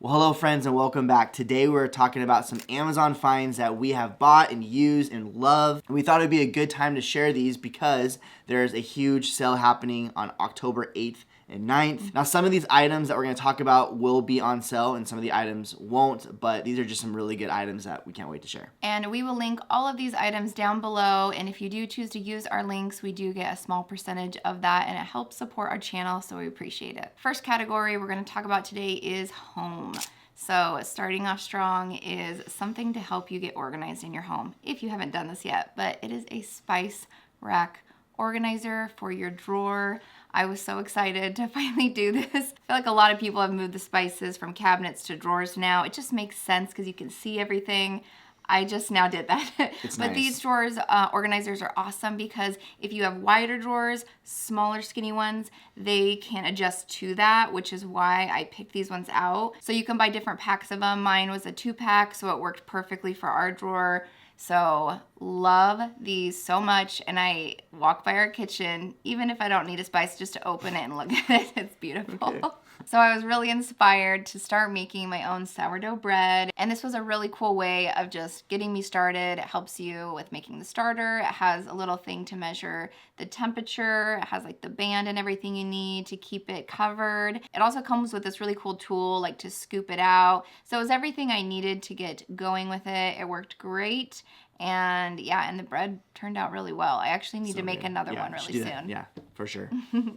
Well, hello friends and welcome back. Today we're talking about some Amazon finds that we have bought and used and love. And we thought it would be a good time to share these because there's a huge sale happening on October 8th and 9th. Now some of these items that we're going to talk about will be on sale and some of the items won't, but these are just some really good items that we can't wait to share. And we will link all of these items down below, and if you do choose to use our links, we do get a small percentage of that, and it helps support our channel, so we appreciate it. First category we're going to talk about today is home. So starting off strong is something to help you get organized in your home, if you haven't done this yet, but it is a spice rack organizer for your drawer. I was so excited to finally do this. I feel like a lot of people have moved the spices from cabinets to drawers now. It just makes sense because you can see everything. I just now did that. But nice. These drawers, organizers are awesome because if you have wider drawers, smaller skinny ones, they can adjust to that, which is why I picked these ones out. So you can buy different packs of them. Mine was a 2-pack, so it worked perfectly for our drawer. So love these so much, and I walk by our kitchen, even if I don't need a spice, just to open it and look at it. It's beautiful. Okay. So I was really inspired to start making my own sourdough bread, and this was a really cool way of just getting me started. It helps you with making the starter. It has a little thing to measure the temperature. It has like the band and everything you need to keep it covered. It also comes with this really cool tool like to scoop it out. So it was everything I needed to get going with it. It worked great. And yeah, and the bread turned out really well. I actually need to make another one really soon. Yeah, for sure.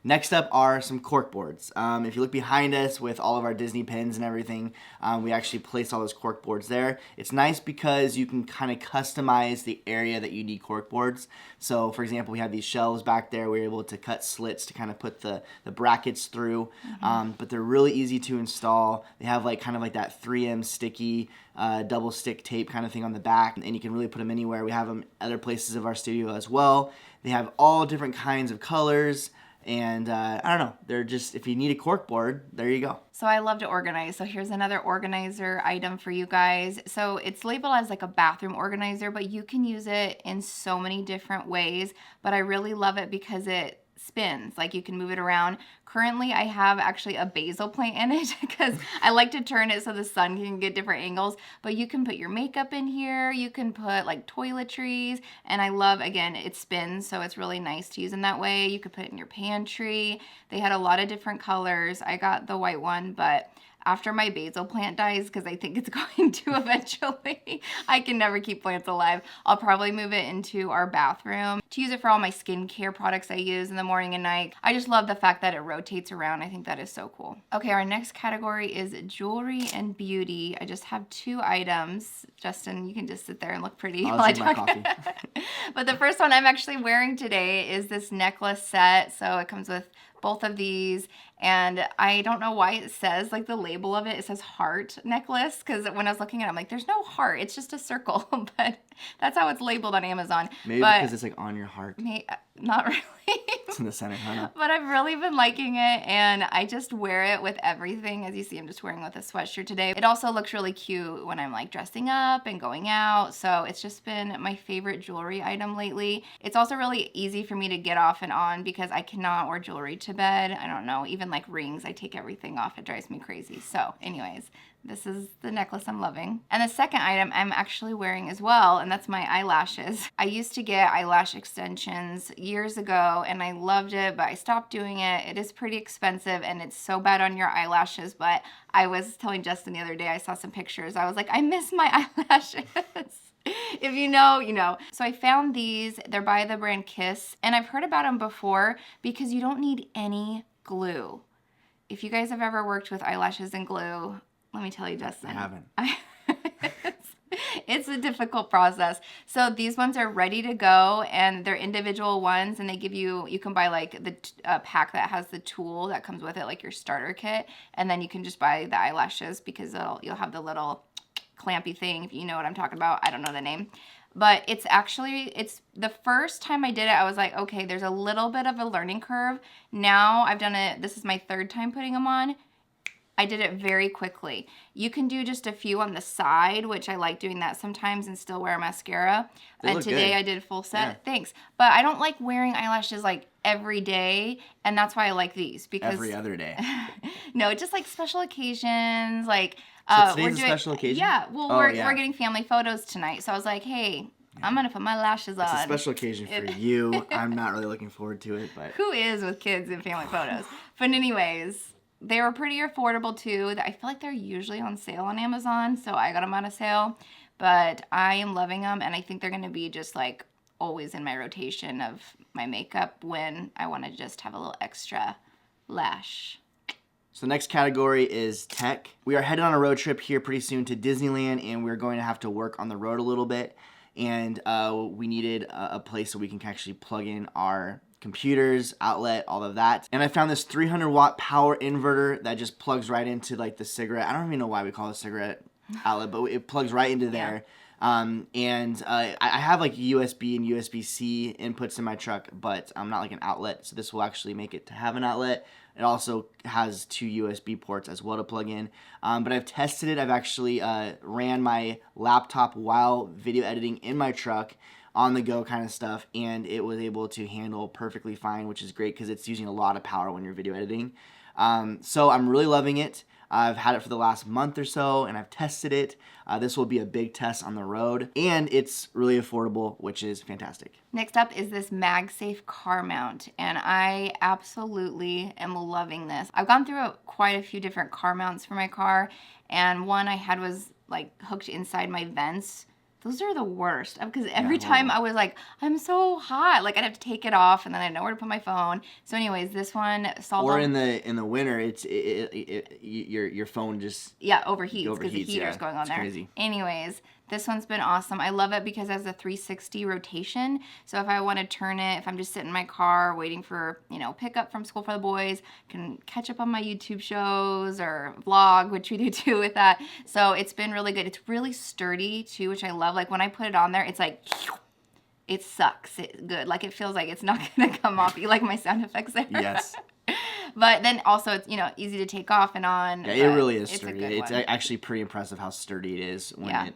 Next up are some cork boards. If you look behind us with all of our Disney pins and everything, we actually placed all those cork boards there. It's nice because you can kind of customize the area that you need cork boards. So for example, we have these shelves back there. We're able to cut slits to kind of put the brackets through, but they're really easy to install. They have like kind of like that 3M sticky double stick tape kind of thing on the back, and you can really put them anywhere. We have them other places of our studio as well. They have all different kinds of colors, and I don't know, they're just, if you need a cork board, there you go. So I love to organize. So here's another organizer item for you guys. So it's labeled as like a bathroom organizer, but you can use it in so many different ways. But I really love it because it spins, like you can move it around. Currently I have actually a basil plant in it because I like to turn it so the sun can get different angles, but you can put your makeup in here, you can put like toiletries, and I love, again, it spins, so it's really nice to use in that way. You could put it in your pantry. They had a lot of different colors. I got the white one, but after my basil plant dies, because I think it's going to eventually, I can never keep plants alive, I'll probably move it into our bathroom to use it for all my skincare products I use in the morning and night. I just love the fact that it rotates around. I think that is so cool. Okay, our next category is jewelry and beauty. I just have 2 items. Justin, you can just sit there and look pretty while I talk. Coffee. But the first one I'm actually wearing today is this necklace set. So it comes with both of these, and I don't know why it says, like the label of it, it says heart necklace, because when I was looking at it, I'm like, there's no heart, it's just a circle, but that's how it's labeled on Amazon. Maybe because it's like on your heart. Not really. It's in the center, huh? But I've really been liking it, and I just wear it with everything. As you see, I'm just wearing it with a sweatshirt today. It also looks really cute when I'm like dressing up and going out, so it's just been my favorite jewelry item lately. It's also really easy for me to get off and on because I cannot wear jewelry to bed. I don't know, even like rings, I take everything off. It drives me crazy. So anyways, this is the necklace I'm loving. And the second item I'm actually wearing as well, and that's my eyelashes. I used to get eyelash extensions years ago, and I loved it, but I stopped doing it. It is pretty expensive, and it's so bad on your eyelashes, but I was telling Justin the other day, I saw some pictures. I was like, I miss my eyelashes. If you know, you know. So I found these. They're by the brand Kiss, and I've heard about them before because you don't need any glue. If you guys have ever worked with eyelashes and glue, let me tell you, Justin. I haven't. It's a difficult process. So these ones are ready to go, and they're individual ones, and they give you, you can buy like the pack that has the tool that comes with it, like your starter kit, and then you can just buy the eyelashes because you'll have the little clampy thing, if you know what I'm talking about. I don't know the name. But it's the first time I did it, I was like, okay, there's a little bit of a learning curve. Now I've done it, this is my 3rd time putting them on. I did it very quickly. You can do just a few on the side, which I like doing that sometimes and still wear mascara. And today good. I did a full set. Yeah. Thanks. But I don't like wearing eyelashes like every day, and that's why I like these, because every other day. No, just like special occasions. Like So today's a special occasion? Yeah, well, Oh, we're yeah. getting family photos tonight. So I was like, hey, I'm going to put my lashes on. It's a special occasion for you. I'm not really looking forward to it, but... Who is with kids in family photos? But anyways, they were pretty affordable too. I feel like they're usually on sale on Amazon, so I got them on a sale. But I am loving them, and I think they're going to be just like always in my rotation of my makeup when I want to just have a little extra lash. So the next category is tech. We are headed on a road trip here pretty soon to Disneyland, and we're going to have to work on the road a little bit. And we needed a place so we can actually plug in our computers, outlet, all of that. And I found this 300 watt power inverter that just plugs right into like the cigarette. I don't even know why we call it a cigarette outlet, but it plugs right into there. I have like USB and USB-C inputs in my truck, but I'm not like an outlet. So this will actually make it to have an outlet. It also has 2 USB ports as well to plug in. But I've tested it. I've actually ran my laptop while video editing in my truck, on the go kind of stuff, and it was able to handle perfectly fine, which is great because it's using a lot of power when you're video editing. So I'm really loving it. I've had it for the last month or so, and I've tested it. This will be a big test on the road, and it's really affordable, which is fantastic. Next up is this MagSafe car mount, and I absolutely am loving this. I've gone through quite a few different car mounts for my car, and one I had was like hooked inside my vents. Those are the worst because every time I was like, I'm so hot. Like I'd have to take it off and then I'd know where to put my phone. So anyways, this one solved. Or in the winter, your phone just overheats because the heater's going on it's there. Crazy. Anyways, this one's been awesome. I love it because it has a 360 rotation. So if I want to turn it, if I'm just sitting in my car waiting for, pickup from school for the boys, can catch up on my YouTube shows or vlog, which we do too with that. So it's been really good. It's really sturdy too, which I love. Like when I put it on there, it's like, it sucks. It's good. Like it feels like it's not going to come off. You like my sound effects there? Yes. But then also it's, easy to take off and on. Yeah, it really is sturdy. It's actually pretty impressive how sturdy it is when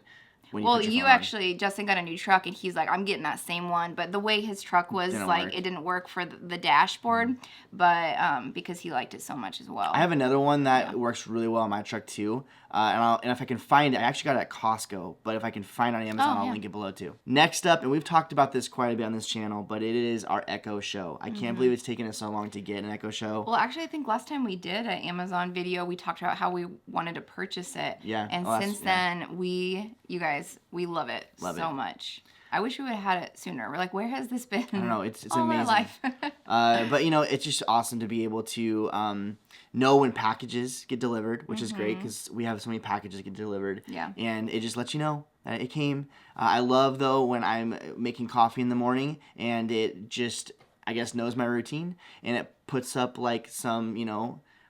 well, Justin got a new truck, and he's like, I'm getting that same one. But the way his truck was, it didn't work for the dashboard, but because he liked it so much as well. I have another one that works really well on my truck too. And if I can find it, I actually got it at Costco, but if I can find it on Amazon, I'll link it below too. Next up, and we've talked about this quite a bit on this channel, but it is our Echo Show. I can't believe it's taken us so long to get an Echo Show. Well, actually, I think last time we did an Amazon video, we talked about how we wanted to purchase it. Yeah. And since then, we love it so much. I wish we would have had it sooner. We're like, where has this been? I don't know. It's all amazing. Our life. But it's just awesome to be able to know when packages get delivered, which is great because we have so many packages get delivered. Yeah. And it just lets you know that it came. I love though when I'm making coffee in the morning and it just, I guess, knows my routine and it puts up like some,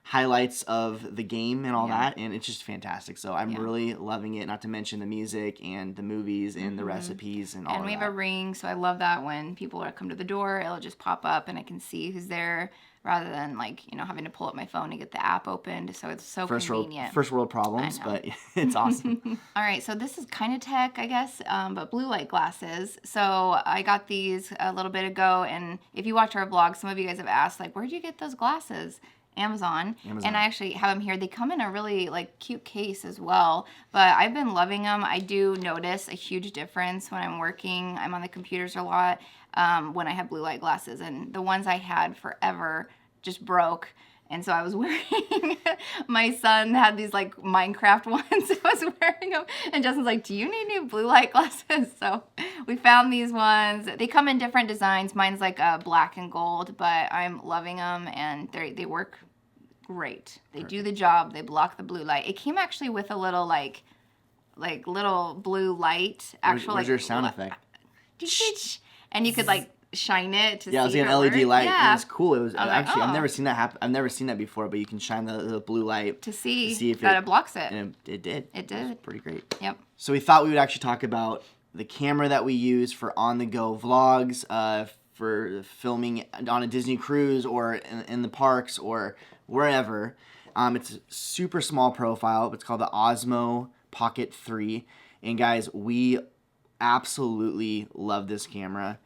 highlights of the game and all that, and it's just fantastic. So I'm really loving it, not to mention the music and the movies and the recipes and all of that. And we have a ring, so I love that when people come to the door, it'll just pop up and I can see who's there rather than having to pull up my phone to get the app opened. So it's so convenient. First world problems, but it's awesome. All right, so this is kind of tech, I guess, but blue light glasses. So I got these a little bit ago, and if you watch our vlog, some of you guys have asked, like, where'd you get those glasses? Amazon. And I actually have them here. They come in a really cute case as well, but I've been loving them. I do notice a huge difference when I'm working. I'm on the computers a lot when I have blue light glasses, and the ones I had forever just broke. And so I was wearing, my son had these Minecraft ones. I was wearing them. And Justin's like, do you need new blue light glasses? So we found these ones. They come in different designs. Mine's black and gold, but I'm loving them and they work great. They do the job. They block the blue light. It came actually with a little little blue light. Where's your sound effect? And you could shine it to see. Yeah, it was like an LED light. Yeah. It was cool. It was actually I've never seen that happen. I've never seen that before, but you can shine the blue light to see if it blocks it. And it did. It did. It was pretty great. Yep. So we thought we would actually talk about the camera that we use for on-the-go vlogs, for filming on a Disney cruise or in the parks or wherever. It's a super small profile. It's called the Osmo Pocket 3. And guys, we absolutely love this camera.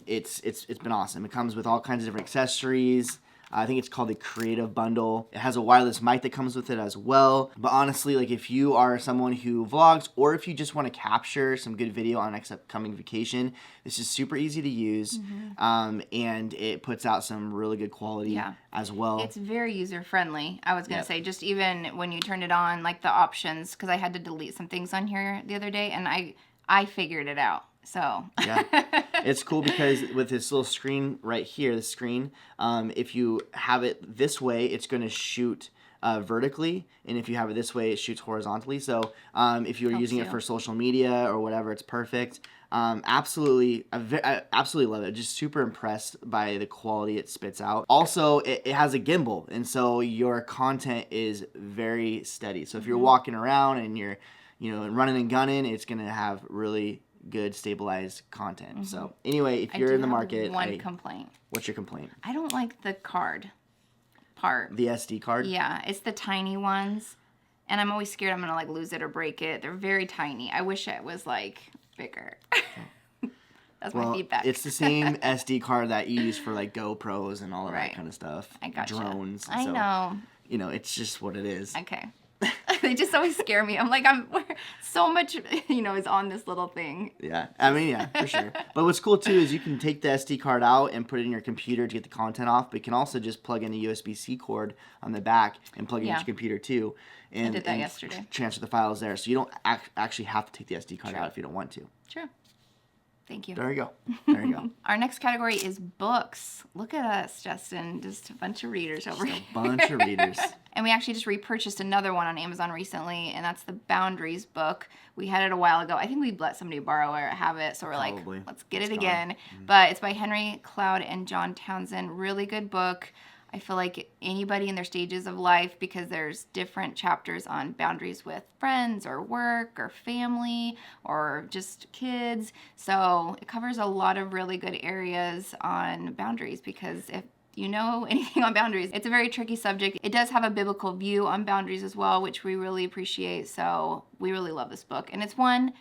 It's been awesome. It comes with all kinds of different accessories. I think it's called the Creative Bundle. It has a wireless mic that comes with it as well. But honestly, like if you are someone who vlogs or if you just want to capture some good video on an upcoming vacation, this is super easy to use. And it puts out some really good quality as well. It's very user friendly. I was going to say, just even when you turn it on, like the options, because I had to delete some things on here the other day and I figured it out. So yeah, it's cool because with this little screen right here, the screen, if you have it this way, it's going to shoot vertically, and if you have it this way, it shoots horizontally. So if you're using it for social media or whatever, it's perfect. Absolutely, I absolutely love it. Just super impressed by the quality it spits out. Also, it has a gimbal, and so your content is very steady. So if you're walking around and you're, running and gunning, it's gonna have really good stabilized content. So anyway, if you're in the market, one complaint. What's your complaint? I don't like the card part. The SD card? Yeah, it's the tiny ones, and I'm always scared I'm gonna like lose it or break it. They're very tiny. I wish it was like bigger. That's my feedback. It's the same SD card that you use for like GoPros and all of that kind of stuff. I gotcha. Drones. I know. It's just what it is. Okay. They just always scare me. I'm like, so much, is on this little thing. Yeah. I mean, yeah, for sure. But what's cool, too, is you can take the SD card out and put it in your computer to get the content off, but you can also just plug in a USB-C cord on the back and plug it into your computer, too. And, I did that yesterday. Transfer the files there. So you don't actually have to take the SD card out if you don't want to. True. Thank you. There you go. There you go. Our next category is books. Look at us, Justin. Just a bunch of readers over here. A bunch of readers. And we actually just repurchased another one on Amazon recently, and that's the Boundaries book. We had it a while ago. I think we let somebody borrow it or have it, so we're Probably. like, let's get it again. But it's by Henry Cloud and John Townsend. Really good book. I feel like anybody in their stages of life, because there's different chapters on boundaries with friends or work or family or just kids. So it covers a lot of really good areas on boundaries, because if you know anything on boundaries, it's a very tricky subject. It does have a biblical view on boundaries as well, which we really appreciate. So we really love this book. And it's one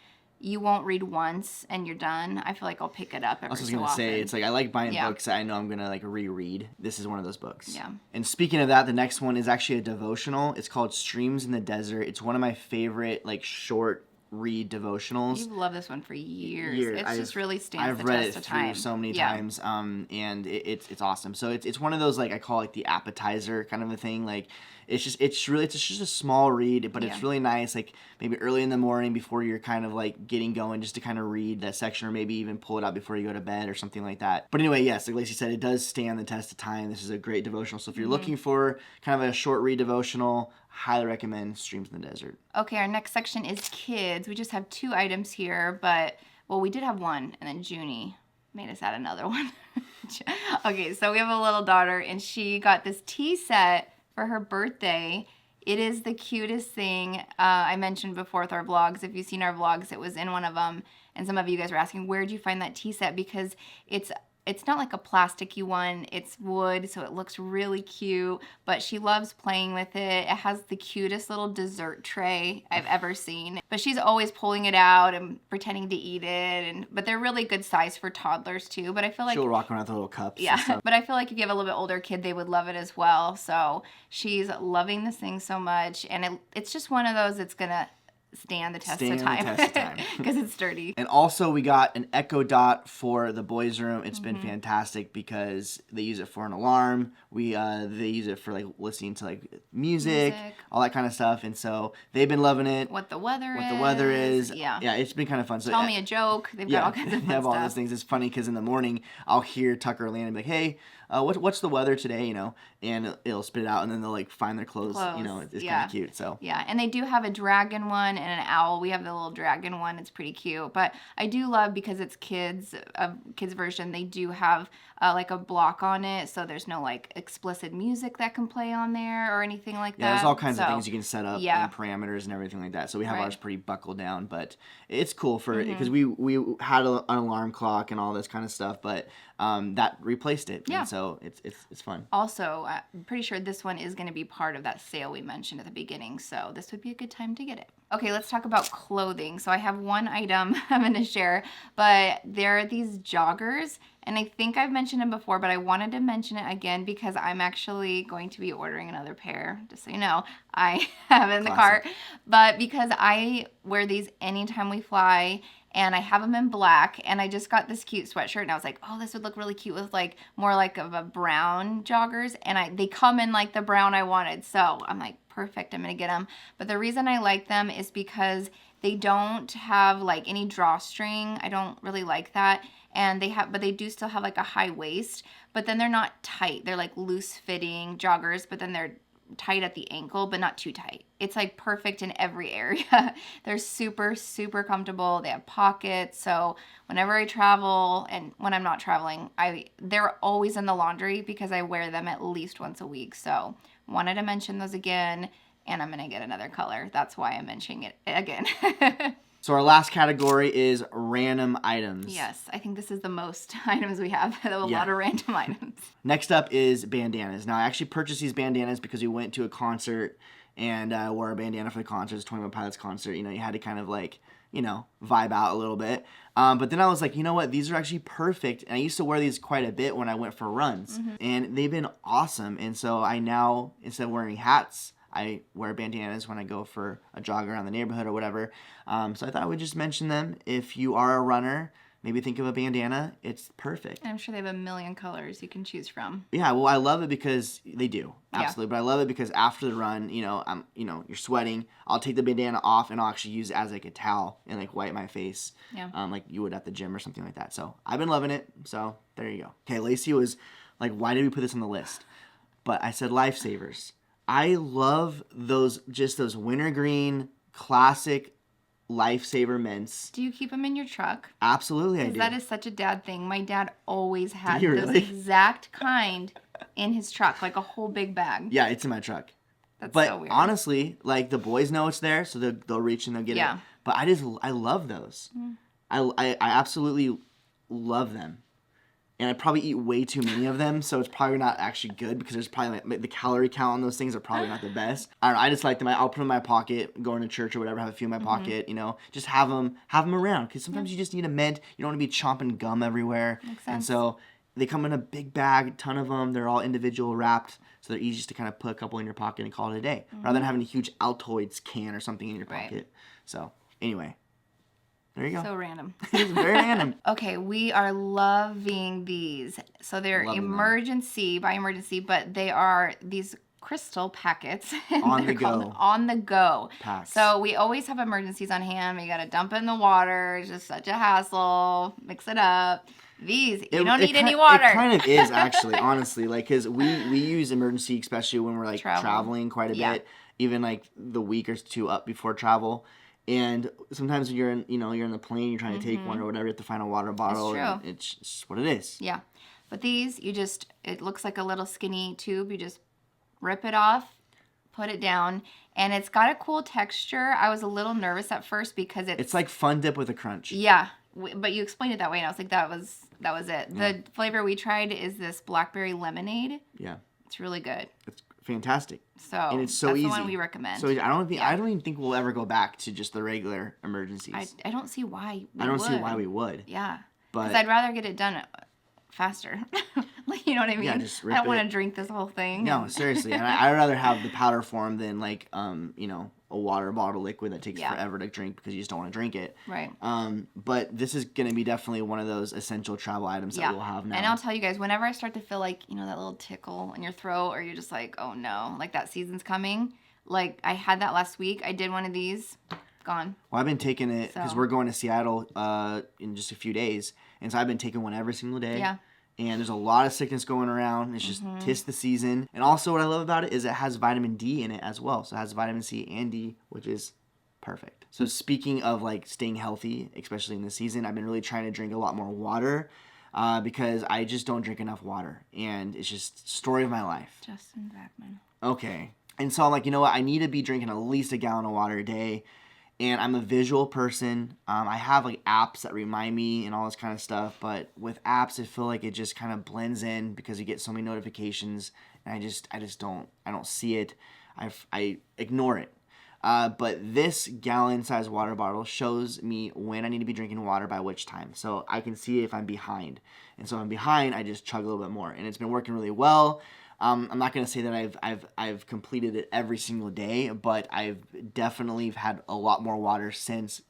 you won't read once and you're done. I feel like I'll pick it up every so often. I was going to say, it's like I like buying books that I know I'm going to like reread. This is one of those books. Yeah. And speaking of that, the next one is actually a devotional. It's called Streams in the Desert. It's one of my favorite like short read devotionals. You've loved this one for years. It's just really stands the test of time. I've read it through so many times, and it's awesome. So it's one of those, like, I call like the appetizer kind of a thing. Like it's just a small read, but it's really nice. Like maybe early in the morning before you're kind of like getting going, just to kind of read that section, or maybe even pull it out before you go to bed or something like that. But anyway, yes, like Lacey said, it does stand the test of time. This is a great devotional. So if you're looking for kind of a short read devotional, highly recommend Streams in the Desert. Okay, our next section is kids. We just have 2 items here, but, well, we did have one, and then Junie made us add another one. Okay, so we have a little daughter, and she got this tea set for her birthday. It is the cutest thing. I mentioned before with our vlogs. If you've seen our vlogs, it was in one of them, and some of you guys were asking, where'd you find that tea set? Because it's not like a plasticky one. It's wood, so it looks really cute, but she loves playing with it. It has the cutest little dessert tray I've ever seen, but she's always pulling it out and pretending to eat it. But they're really good size for toddlers too, but I feel like she'll rock around with the little cups. Yeah, but I feel like if you have a little bit older kid, they would love it as well. So she's loving this thing so much, and it's just one of those that's gonna stand the test of time because it's sturdy. And also we got an Echo Dot for the boys' room. It's been fantastic because they use it for an alarm. They use it for like listening to like music, all that kind of stuff. And so they've been loving it. What the weather is. Yeah, it's been kind of fun. So tell me a joke. They've got all kinds of fun they have stuff. all those things. It's funny because in the morning I'll hear Tucker land and be like, hey, what's the weather today, and it'll spit it out, and then they'll like find their clothes. It's kind of cute. So yeah, and they do have a dragon one and an owl. We have the little dragon one. It's pretty cute, but I do love, because it's kids version, they do have like a block on it, so there's no like explicit music that can play on there or anything like that. Yeah, there's all kinds of things you can set up and parameters and everything like that. So we have ours pretty buckled down, but it's cool for because we had an alarm clock and all this kind of stuff, but that replaced it. Yeah. And so it's fun. Also, I'm pretty sure this one is going to be part of that sale we mentioned at the beginning, so this would be a good time to get it. Okay, let's talk about clothing. So I have one item I'm going to share, but there are these joggers, and I think I've mentioned them before, but I wanted to mention it again because I'm actually going to be ordering another pair, just so you know. I have it in the cart, but because I wear these anytime we fly, and I have them in black, and I just got this cute sweatshirt, and I was like, oh, this would look really cute with like more like of a brown joggers, and they come in like the brown I wanted, so I'm like, perfect, I'm gonna get them. But the reason I like them is because they don't have like any drawstring. I don't really like that, and but they do still have like a high waist, but then they're not tight. They're like loose fitting joggers, but then they're tight at the ankle, but not too tight. It's like perfect in every area. They're super, super comfortable. They have pockets. So whenever I travel and when I'm not traveling, they're always in the laundry because I wear them at least once a week. So wanted to mention those again, and I'm going to get another color. That's why I'm mentioning it again. So our last category is random items. Yes, I think this is the most items we have. A lot of random items. Next up is bandanas. Now, I actually purchased these bandanas because we went to a concert and wore a bandana for the concert. It's 21 Pilots concert. You know, you had to kind of like, you know, vibe out a little bit. But then I was like, you know what? These are actually perfect. And I used to wear these quite a bit when I went for runs. And they've been awesome. And so I now, instead of wearing hats, I wear bandanas when I go for a jog around the neighborhood or whatever. So I thought I would just mention them. If you are a runner, maybe think of a bandana. It's perfect. And I'm sure they have a million colors you can choose from. Yeah, well, I love it because they do. Absolutely. Yeah. But I love it because after the run, you're sweating. I'll take the bandana off and I'll actually use it as like a towel and like wipe my face. Yeah. Like you would at the gym or something like that. So I've been loving it. So there you go. Okay, Lacey was like, why did we put this on the list? But I said lifesavers. I love those wintergreen classic lifesaver mints. Do you keep them in your truck? Absolutely, I do. That is such a dad thing. My dad always had you those really? exact kind in his truck, like a whole big bag. Yeah, it's in my truck. That's but so weird. honestly, like the boys know it's there, so they'll reach and they'll get it. But I love those. I absolutely love them. And I probably eat way too many of them, so it's probably not actually good because there's probably like the calorie count on those things are probably not the best. I don't know, I just like them. I'll put them in my pocket, going to church or whatever, have a few in my pocket, just have them around because sometimes you just need a mint. You don't want to be chomping gum everywhere. Makes sense. And so they come in a big bag, ton of them. They're all individual wrapped, so they're easy just to kind of put a couple in your pocket and call it a day, rather than having a huge Altoids can or something in your pocket. So anyway. There you go. So random. It's very random. Okay, we are loving these. So they're emergency, but they are these crystal packets. On the go. On the go. Packs. So we always have emergencies on hand. We got to dump it in the water. It's just such a hassle. Mix it up. These, you don't need any water. It kind of is, actually, honestly. Like, because we use emergency, especially when we're, like, traveling quite a bit. Even, like, the week or two up before travel. And sometimes when you're in the plane, you're trying to take one or whatever, you have to find a water bottle. It's true. And it's just what it is. Yeah. But these, it looks like a little skinny tube. You just rip it off, put it down, and it's got a cool texture. I was a little nervous at first because it's like Fun Dip with a crunch. Yeah. But you explained it that way, and I was like, that was it. Yeah. The flavor we tried is this blackberry lemonade. Yeah. It's really good. It's fantastic. So and it's so that's easy. the one we recommend. So I don't even think we'll ever go back to just the regular emergencies. I don't see why see why we would. Yeah. But because I'd rather get it done faster. Like, you know what I mean? Yeah, just rip I don't it. want to drink this whole thing. No, seriously. And I'd rather have the powder form than like a water bottle liquid that takes forever to drink because you just don't want to drink it. Right. But this is going to be definitely one of those essential travel items that we'll have now. And I'll tell you guys, whenever I start to feel like, that little tickle in your throat, or you're just like, oh no, like that season's coming. Like I had that last week. I did one of these. Gone. Well, I've been taking it because we're going to Seattle in just a few days. And so I've been taking one every single day. Yeah. And there's a lot of sickness going around. It's just tis the season. And also what I love about it is it has vitamin D in it as well. So it has vitamin C and D, which is perfect. So speaking of like staying healthy, especially in the season, I've been really trying to drink a lot more water because I just don't drink enough water. And it's just story of my life. Justin Zachman. Okay. And so I'm like, you know what? I need to be drinking at least a gallon of water a day. And I'm a visual person. I have like apps that remind me and all this kind of stuff. But with apps, I feel like it just kind of blends in because you get so many notifications, and I just don't see it. I ignore it. But this gallon-sized water bottle shows me when I need to be drinking water by which time. So I can see if I'm behind. And so if I'm behind, I just chug a little bit more. And it's been working really well. I'm not going to say that I've completed it every single day, but I've definitely had a lot more water since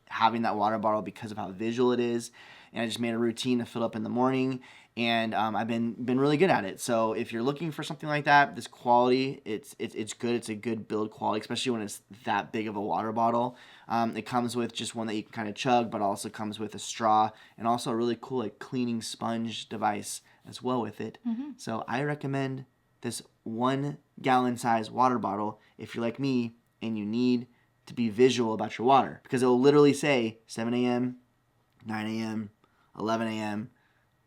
having that water bottle because of how visual it is. And I just made a routine to fill up in the morning, and I've been really good at it. So if you're looking for something like that, this quality, it's good. It's a good build quality, especially when it's that big of a water bottle. It comes with just one that you can kind of chug, but also comes with a straw and also a really cool like cleaning sponge device as well with it. So I recommend this 1 gallon size water bottle if you're like me and you need to be visual about your water, because it will literally say 7 a.m., 9 a.m., 11 a.m.,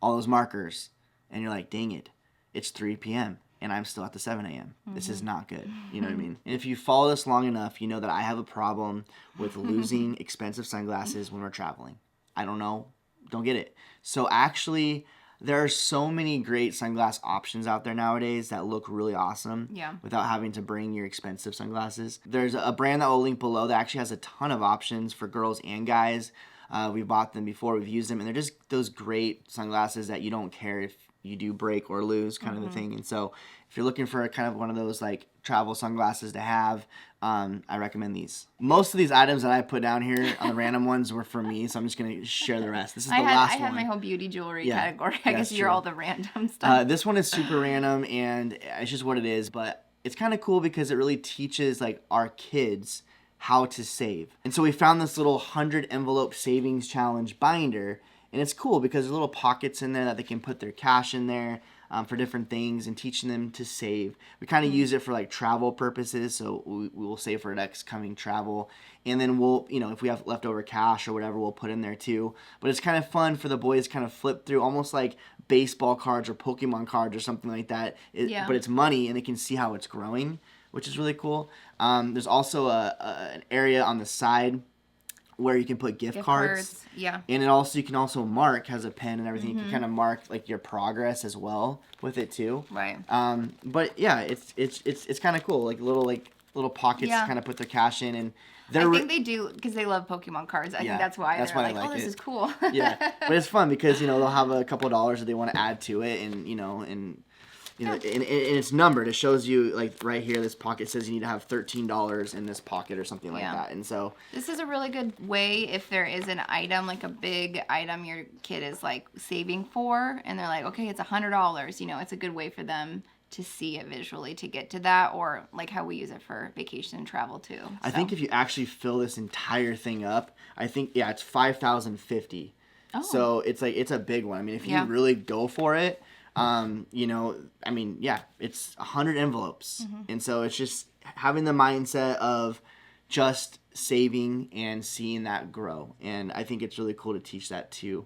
all those markers, and you're like, dang it, it's 3 p.m. and I'm still at the 7 a.m. This is not good. You know what I mean? And if you follow this long enough, you know that I have a problem with losing expensive sunglasses when we're traveling. I don't know. Don't get it. So actually, there are so many great sunglass options out there nowadays that look really awesome without having to bring your expensive sunglasses. There's a brand that I'll link below that actually has a ton of options for girls and guys. We've bought them before, we've used them, and they're just those great sunglasses that you don't care if you do break or lose kind of the thing. And so if you're looking for kind of one of those like travel sunglasses to have, I recommend these. Most of these items that I put down here on the random ones were for me, so I'm just going to share the rest. This is the last one. I had my whole beauty jewelry category. I guess you're all the random stuff. This one is super random, and it's just what it is, but it's kind of cool because it really teaches like our kids how to save. And so we found this little 100 envelope savings challenge binder, and it's cool because there's little pockets in there that they can put their cash in there for different things and teaching them to save. We kind of use it for like travel purposes, so we will save for next coming travel, and then we'll, you know, if we have leftover cash or whatever, we'll put in there too. But it's kind of fun for the boys to kind of flip through, almost like baseball cards or Pokemon cards or something like that. But it's money, and they can see how it's growing, which is really cool. There's also an area on the side where you can put gift cards. And it also, you can also mark, has a pen and everything. You can kind of mark like your progress as well with it too. But yeah, it's kind of cool. Like little pockets to kind of put their cash in, and I think they do because they love Pokemon cards. I think that's why they're like, oh, this is cool. But it's fun because, you know, they'll have a couple of dollars that they want to add to it, and and it's numbered. It shows you, like, right here, this pocket says you need to have $13 in this pocket or something like that. And so this is a really good way if there is an item, like a big item your kid is, like, saving for, and they're like, okay, it's $100. You know, it's a good way for them to see it visually to get to that, or like how we use it for vacation and travel too. I think if you actually fill this entire thing up, I think, it's 5,050. So it's like, it's a big one. I mean, if you really go for it, you know, I mean, it's 100 envelopes. And so it's just having the mindset of just saving and seeing that grow. And I think it's really cool to teach that to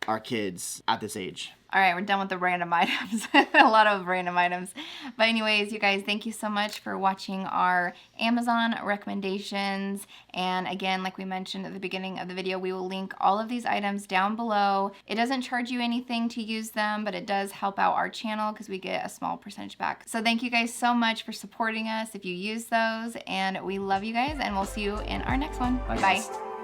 our kids at this age. All right, we're done with the random items. A lot of random items. But anyways, you guys, thank you so much for watching our Amazon recommendations. And again, like we mentioned at the beginning of the video, we will link all of these items down below. It doesn't charge you anything to use them, but it does help out our channel because we get a small percentage back. So thank you guys so much for supporting us if you use those. And we love you guys, and we'll see you in our next one. Bye.